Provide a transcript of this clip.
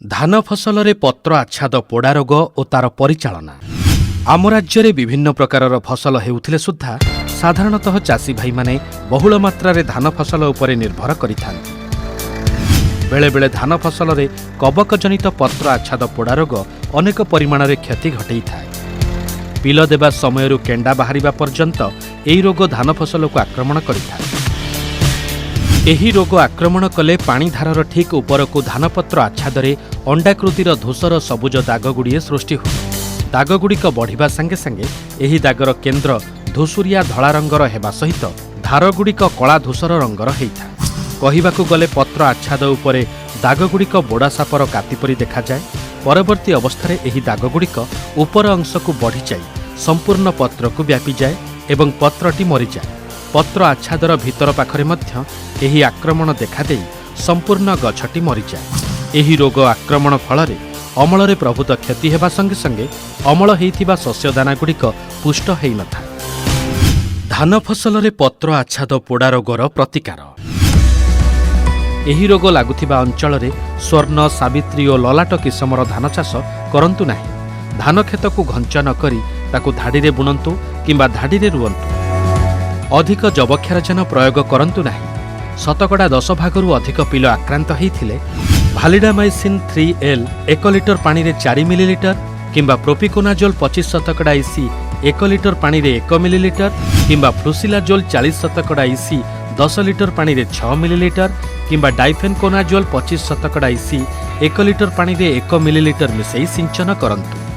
धान फसलरे पत्र आच्छाद पोड़ा रोग और तार परिचालना। आम राज्य में विभिन्न प्रकारर फसल हेउथिले सुद्धा साधारणतः चाषी भाई माने बहुल मात्रा रे धान फसल उपरे निर्भर करिथांती। बेले बेले धान फसल रे कबकजनित पत्र आच्छाद पोड़ा रोग अनेक परिमाण रे क्षति घटई थाए। पिल देबा समयरु केंडा बाहरिबा पर्यंत एही रोग धान फसल को आक्रमण करिथाए। एही रोग आक्रमण कले पानी धारर ठीक उपरकू धानपत्र आच्छादरे अंडाकृतिर धूसर सबुज दागगुड़िए सृष्टि हुए। दागगुड़िक बढ़िबा संगे संगे एही दागर केन्द्र धूसुरिया धला रंगर हेबा सहित धारगुड़िक कला धूसर रंगर हेइथाए। कहिबाकू गले पत्र आच्छाद उपरे दागगुड़िक बोड़ा सापर कातिपरि देखाजाए। परवर्ती अवस्थारे एही दागगुड़िक उपर अंशकू बढ़ी जाई संपूर्ण पत्रकू व्यापी जाए एवं पत्रटी मरिजाए। पत्र आच्छादर भीतर पाखरे मध्य एही आक्रमण देखादेई संपूर्ण गछटी मरिजाए। एही रोग आक्रमण फलरे अमलरे प्रभुत क्षति हेबा संगे संगे अमल हेइथिबा शस्यदानागुड़िक पुष्ट हेइ नथाए। धान फसलरे पत्र आच्छाद पोड़ा रोगर प्रतिकार। एही रोग लागुथिबा अंचलरे स्वर्ण, सावित्री और ललाट किसमर धान चाष करंतु नाही। धान खेतकू घंच न करी ताकू धाड़ीरे बुणंतु किंबा धाड़ीरे रुअंतु। अधिक जबक्षारजन प्रयोग करंतु नाही। शतकड़ा 10 भागरू अधिक पिल आक्रांत होइथिले भालिडामाइसिन 3L 1 लिटर पानी रे 4 मिलीलिटर किंबा प्रोपिकोनाजोल 25 शतकड़ा इसी 1 लिटर पानी रे 1 मिलीलिटर किंबा फ्लुसिलाजोल 40 शतकड़ा इसी 10 लिटर पानी रे 6 मिलीलिटर किंबा डाइफेनकोनाजोल 25 शतकड़ा इसी 1 लिटर पानी रे 1 मिलीलिटर मिसई सिंचन करंतु।